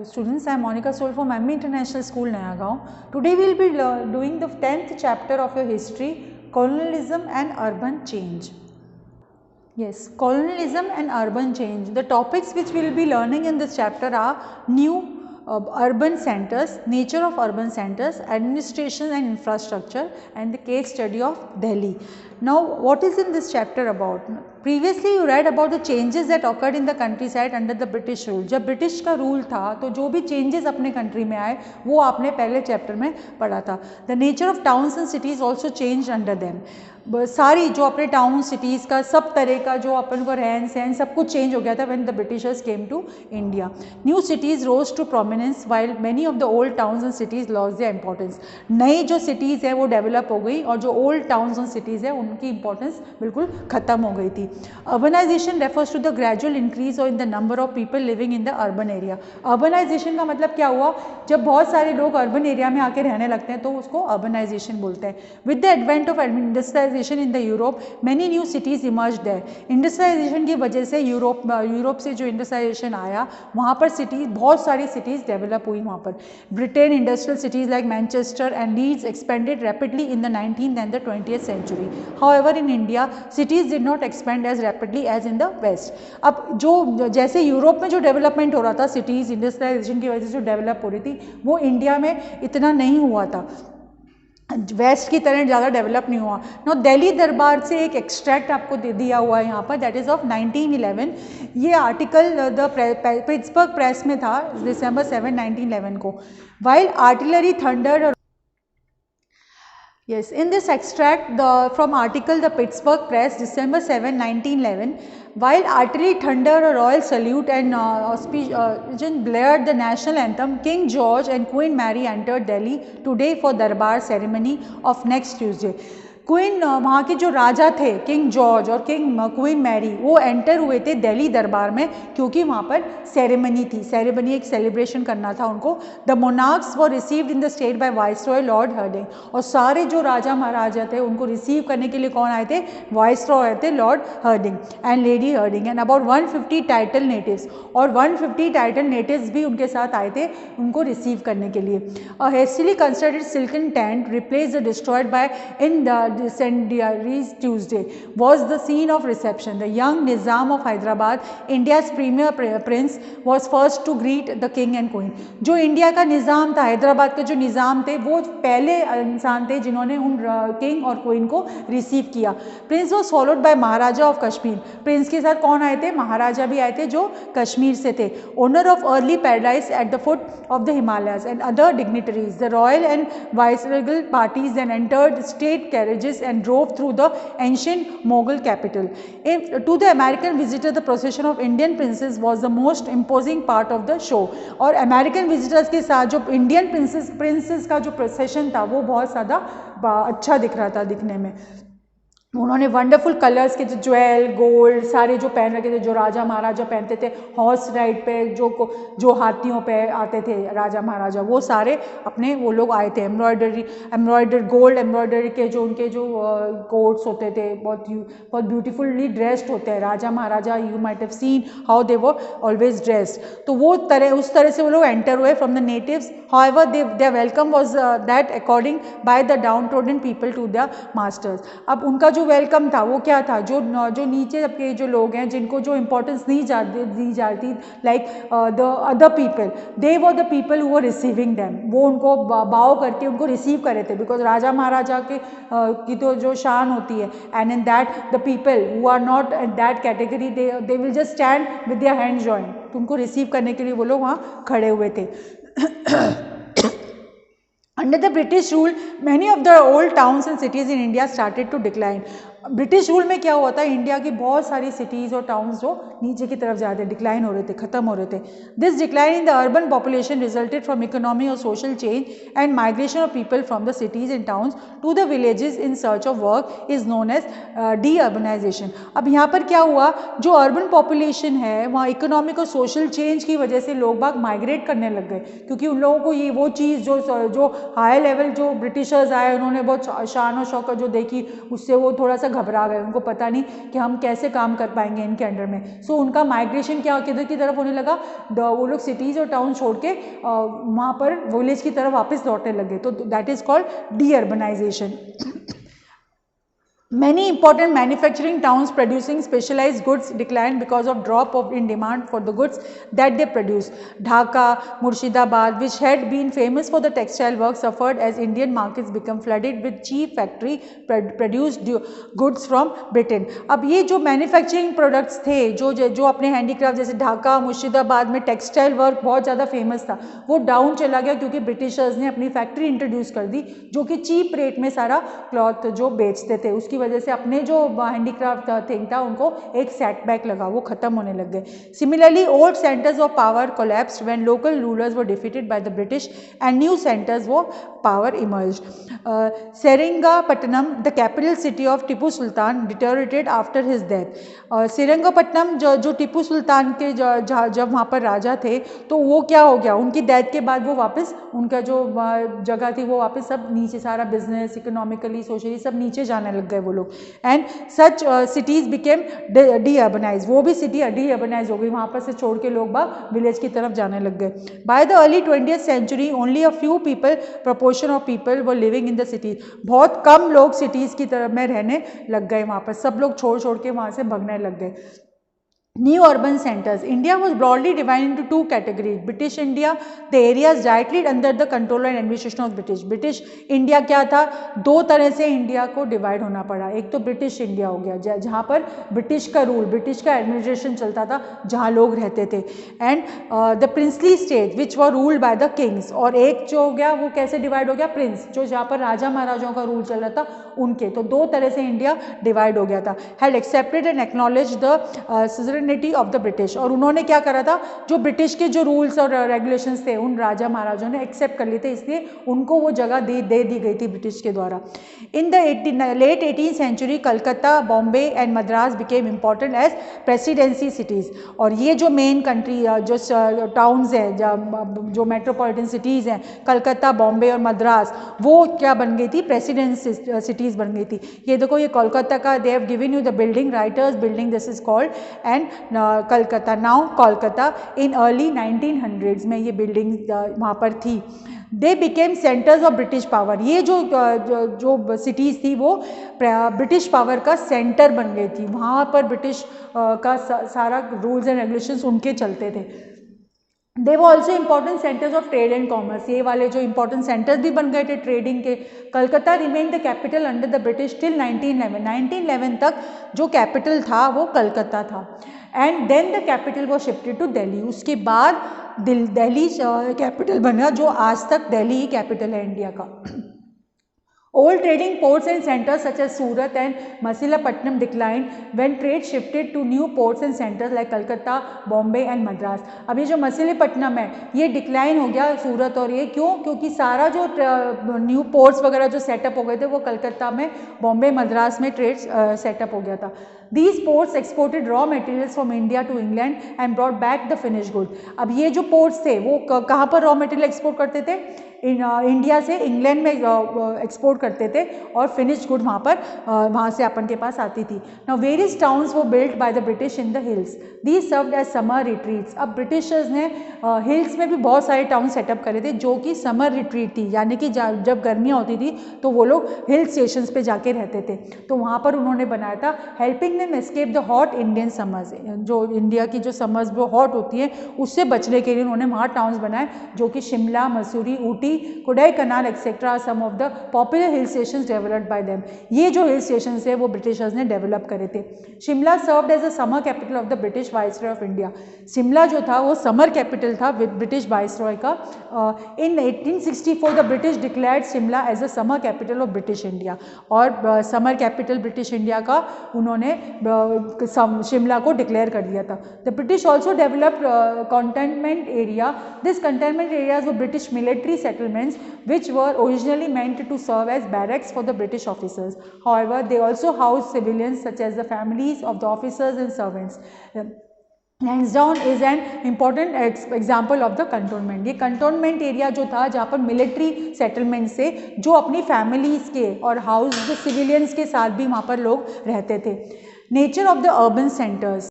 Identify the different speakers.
Speaker 1: Students, I am Monica Soul from MB International School, Nayagaon. Today we will be doing the 10th chapter of your history, Colonialism and Urban Change. Yes, colonialism and urban change. The topics which we will be learning in this chapter are new urban centers, nature of urban centers, administration and infrastructure, and the case study of Delhi. Now, what is in this chapter about? Previously you read about the changes that occurred in the countryside under the British rule. जब British का rule था तो जो भी changes अपने country में आए वो आपने पहले चैप्टर में पढ़ा था. The nature of towns and cities also change under them. सारी जो अपने टाउन सिटीज़ का सब तरह का जो अपन को रहन सहन सब कुछ चेंज हो गया था when the Britishers came to India. New cities rose to prominence while many of the old towns and cities lost their importance. नई जो सिटीज़ है वो डेवलप हो गई और जो ओल्ड टाउन्स एंड सिटीज़ है उनकी इंपॉर्टेंस बिल्कुल ख़त्म हो गई थी. Urbanisation refers to the gradual increase और in the number of people living in the urban area. Urbanisation का मतलब क्या हुआ? जब बहुत सारे लोग अर्बन एरिया में आके रहने लगते हैं तो उसको अर्बनाइजेशन बोलते हैं. With the advent of industrialisation in the Europe many new cities emerge there. Industrialisation की वजह से यूरोप से जो इंडस्ट्रियलाइजेशन आया वहाँ पर सिटीज बहुत सारी सिटीज़ डेवलप हुई. वहाँ पर Britain industrial cities like Manchester and Leeds expanded rapidly in the 19th and the 20th century. However, in India, cities did not expand as rapidly as in the West. अब जो जैसे Europe में जो development हो रहा था cities industrialisation की वजह से जो डेवलप हो रही थी वो इंडिया में इतना नहीं हुआ था, वेस्ट की तरह ज़्यादा डेवलप नहीं हुआ. नो दिल्ली दरबार से एक एक्सट्रैक्ट आपको दे दिया हुआ है यहाँ पर, दैट इज़ ऑफ 1911. ये आर्टिकल द पिट्सबर्ग प्रेस में था December 7, 1911 को. While artillery thunder. Yes, in this extract from article the Pittsburgh Press December 7, 1911, while artillery thundered a royal salute and blared the national anthem, King George and Queen Mary entered Delhi today for Darbar ceremony of next Tuesday. Queen वहाँ के जो राजा थे king George और queen Mary वो enter हुए थे दिल्ली दरबार में क्योंकि वहाँ पर सेरेमनी थी. सेरेमनी एक सेलिब्रेशन करना था उनको. The monarchs were received in the state by viceroy Lord herding. और सारे जो राजा महाराजा थे उनको रिसीव करने के लिए कौन आए थे? वाइसरॉय थे, Lord herding and lady herding, and about 150 title natives. और 150 टाइटल नेटिव्स भी उनके साथ आए थे उनको रिसीव करने के लिए. A hastily constructed silken tent replace the destroyed by in the Incendiaries Tuesday was the scene of reception. The young Nizam of Hyderabad, India's premier prince, was first to greet the king and queen. जो India का निज़ाम था, हैदराबाद के जो निज़ाम थे वो पहले इंसान थे जिन्होंने उन किंग और क्वीन को रिसीव किया. Prince was followed by Maharaja of Kashmir. Prince के साथ कौन आए थे? महाराजा भी आए थे जो कश्मीर से थे. Owner of early paradise at the foot of the Himalayas and other dignitaries. The royal and viceregal parties then entered state carriages and drove through the ancient Mughal capital. To the American visitor, the procession of Indian princes was the most imposing part of the show. और American visitors के साथ जो Indian princes का जो procession था वो बहुत ज़्यादा अच्छा दिख रहा था दिखने में. उन्होंने वंडरफुल कलर्स के जो ज्वेल गोल्ड सारे जो पहन रखे थे, जो राजा महाराजा पहनते थे, हॉर्स राइड पे जो हाथियों पे आते थे राजा महाराजा, वो सारे अपने वो लोग आए थे. गोल्ड एम्ब्रॉयडरी के जो उनके जो कोट्स होते थे बहुत ब्यूटीफुली ड्रेस्ड होते हैं राजा महाराजा. You might have seen how they were always dressed. तो वो उस तरह से वो लोग एंटर हुए from the natives. However their welcome was that according by the downtrodden people to their masters. अब उनका जो वेलकम था वो क्या था? जो नीचे के जो लोग हैं जिनको जो इंपॉर्टेंस दी जाती like the other people, they were the people who were receiving them. वो उनको बाव करके उनको रिसीव करे थे बिकॉज राजा महाराजा के की तो जो शान होती है. And in that the people who are not in that category they will just stand with their hand joint. तो उनको रिसीव करने के लिए वो लोग वहाँ खड़े हुए थे. Under the British rule, many of the old towns and cities in India started to decline. British rule में क्या हुआ था? इंडिया की बहुत सारी सिटीज़ और टाउन्स जो नीचे की तरफ जाते डिक्लाइन हो रहे थे, ख़त्म हो रहे थे. This decline in the urban population resulted from economy और social change and migration of people from the cities and towns to the villages in search of work is known as deurbanisation. अब यहाँ पर क्या हुआ? जो urban population है वहाँ economic और सोशल चेंज की वजह से लोग बाग माइग्रेट करने लग गए क्योंकि उन लोगों को ये वो चीज़ जो हाई लेवल जो ब्रिटिशर्स आए उन्होंने बहुत शान और शौकत जो देखी उससे वो थोड़ा सा घबरा गए, उनको पता नहीं कि हम कैसे काम कर पाएंगे इनके अंडर में। सो उनका माइग्रेशन क्या किधर की तरफ होने लगा, वो लोग सिटीज़ और टाउन छोड़ के वहाँ पर विलेज की तरफ वापस लौटने लगे। तो that is called deurbanisation. Many important manufacturing towns producing specialized goods declined because of drop in demand for the goods that they produce. Dhaka, Murshidabad, which had been famous for the textile work, suffered as Indian markets become flooded with cheap factory produced goods from Britain. अब ये जो manufacturing products थे, जो अपने handicraft, जैसे ढाका मुर्शिदाबाद में textile work बहुत ज़्यादा फेमस था, वो डाउन चला गया क्योंकि ब्रिटिशर्स ने अपनी फैक्ट्री इंट्रोड्यूस कर दी जो कि चीप रेट में सारा क्लॉथ जो बेचते थे, उसकी वजह से अपने जो हैंडीक्राफ्ट थिंग था उनको एक सेटबैक लगा, वो खत्म होने लग गए। Similarly old centres of power collapsed when local rulers were defeated by the British and new centres of power emerged. Seringapatam, the capital city of Tipu Sultan, deteriorated after his death. Seringapatam जो टिपू सुल्तान के जब वहाँ पर राजा थे तो वो क्या हो गया, उनकी डेथ के बाद वो वापस उनका जो जगह थी वो वापस सब नीचे, सारा बिजनेस, इकोनॉमिकली, सोशली सब नीचे जाने लग गए वो लोग। And such cities became D urbanise, वो भी सिटी डी अर्बनाइज हो गई, वहाँ पर से छोड़ के लोग बाग विलेज की तरफ जाने लग गए। By the early 20th century only a few people, proportion of people were living in the cities, बहुत कम लोग सिटीज़ की तरफ में रहने लग गए, वहाँ पर सब लोग छोड़ छोड़ के वहाँ से भगने लग गए। New urban centers. India was broadly divided into two categories. British India, the areas directly under the control and administration of British. British India क्या था, दो तरह से इंडिया को डिवाइड होना पड़ा। एक तो ब्रिटिश इंडिया हो गया जहाँ पर ब्रिटिश का रूल, ब्रिटिश का एडमिनिस्ट्रेशन चलता था, जहाँ लोग रहते थे, and the princely state which were ruled by the Kings. और एक जो हो गया वो कैसे डिवाइड हो गया, प्रिंस, जो जहाँ पर राजा महाराजाओं का रूल चल रहा था उनके। तो दो तरह से इंडिया डिवाइड हो गया था। Had accepted and acknowledge the of the British, और उन्होंने क्या करा था, जो ब्रिटिश के जो रूल्स और रेगुलेशंस थे उन राजा महाराजाओं ने एक्सेप्ट कर लिए थे, इसलिए उनको वो जगह दे दी गई थी ब्रिटिश के द्वारा। In the late 18th century Calcutta, Bombay and Madras became important as presidency cities. और ये जो मेन कंट्री जो टाउन्स हैं, जो मेट्रोपॉलिटन सिटीज़ हैं, कलकत्ता, बॉम्बे और मद्रास, वो क्या बन गई थी, प्रेसिडेंसी सिटीज़ बन गई थी। ये देखो, ये कोलकाता का, they have given you the building, writers building this is called, and Calcutta, now Kolkata. In early 1900s में ये बिल्डिंग वहाँ पर थी। They became centres of British power, ये जो सिटीज़ थी वो ब्रिटिश पावर का सेंटर बन गई थी, वहाँ पर ब्रिटिश का सारा रूल्स एंड रेगुलेशंस उनके चलते थे। दे वो also important centres of trade and commerce, ये वाले जो इंपॉर्टेंट सेंटर्स भी बन गए थे ट्रेडिंग के। Calcutta remain the capital under the British till 1911, 1911 तक जो कैपिटल था वो कलकत्ता था। And then the capital was shifted to Delhi, उसके बाद दिल्ली कैपिटल बना, जो आज तक दिल्ली ही कैपिटल है इंडिया का। Old trading ports and centers such as Surat and Masilapattnam declined when trade shifted to new ports and centers like Calcutta, Bombay and Madras. अब ये जो मसीलीपट्टनम है ये डिक्लाइन हो गया, सूरत, और ये क्यों, क्योंकि सारा जो न्यू पोर्ट्स वगैरह जो सेटअप हो गए थे वो कलकत्ता में, बॉम्बे, मद्रास में ट्रेड सेटअप हो गया था। These ports exported raw materials from India to England and brought back the finished good. अब ये जो पोर्ट्स थे वो कहाँ पर रॉ मटेरियल एक्सपोर्ट करते थे, इंडिया से इंग्लैंड में एक्सपोर्ट करते थे, और फिनिश्ड गुड वहाँ से अपन के पास आती थी। Now various towns were built by the British in the hills, these served as summer retreats. अब ब्रिटिशर्स ने हिल्स में भी बहुत सारे टाउन सेटअप करे थे जो कि समर रिट्रीट थी, यानी कि जब गर्मियाँ होती थी तो वो लोग हिल स्टेशंस पे जाके रहते थे, तो वहाँ पर उन्होंने बनाया था, helping them escape the hot Indian summers. जो इंडिया की जो समर्स वो हॉट होती है उससे बचने के लिए उन्होंने वहाँ टाउन्स बनाए, जो कि Shimla, Mussoorie, Ooty, Kodaikanal etcetera, some of the popular hill stations developed by them. ये जो हिल स्टेशंस है वो ब्रिटिशर्स ने डेवलप करे थे। Shimla served as a summer capital of the British viceroy of India. Shimla जो था वो समर कैपिटल था ब्रिटिश वाइसरॉय का। In 1864 the British declared Shimla as a summer capital of British India, और समर कैपिटल ब्रिटिश इंडिया का उन्होंने शिमला को डिक्लेयर कर दिया था। The British also developed cantonment area, this cantonment areas were British military settlements which were originally meant to serve as barracks for the British officers. However, they also housed civilians such as the families of the officers and servants. Lansdowne is an important example of the cantonment. ये cantonment area जो था जहाँ पर military settlement से जो अपनी families के और हाउस सिविलियंस के साथ भी वहाँ पर लोग रहते थे। Nature of the urban centres,